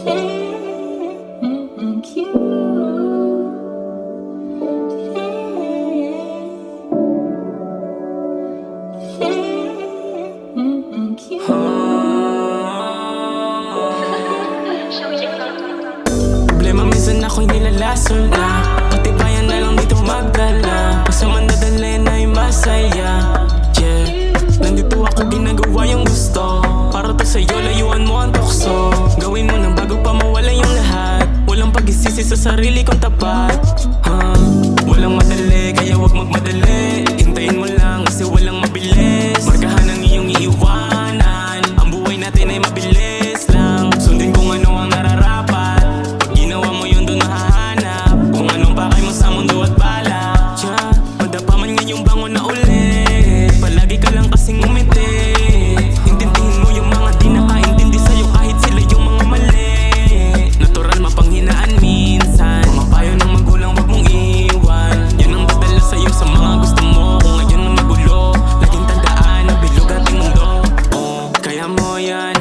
Problema minsan ako'y nilalaso na, patibayan na lang dito magdala. Basta man dadalhin ay masaya. Yeah, nandito ako ginagawa yung gusto, para to sa'yo layuan mo ang tukso. Gawin mo nang bago pa mawala yung lahat, walang pag-isisi sa sarili kong tapat. Walang madali kaya wag magmadali, hintayin mo lang kasi walang mabilis. Markahan ang iyong iiwanan, ang buhay natin ay mabilis lang. Sundin kung ano ang nararapat, pag ginawa mo yun doon nahahanap kung anong pakay mo sa mundo at bala. Yeah, madapa man ngayong bangon na ulit, palagi ka lang kasing umiti. Intindihin mo yung mga di nakaintindi sa'yo kahit sila yung mga mali. Natural mapanghinaan minsan, mga payo ng magulang wag mong iwan. Yan ang dadala sa'yo sa mga gusto mo. Kung ngayon na magulo, laging tandaan na bilog ating mundo. Kaya mo yan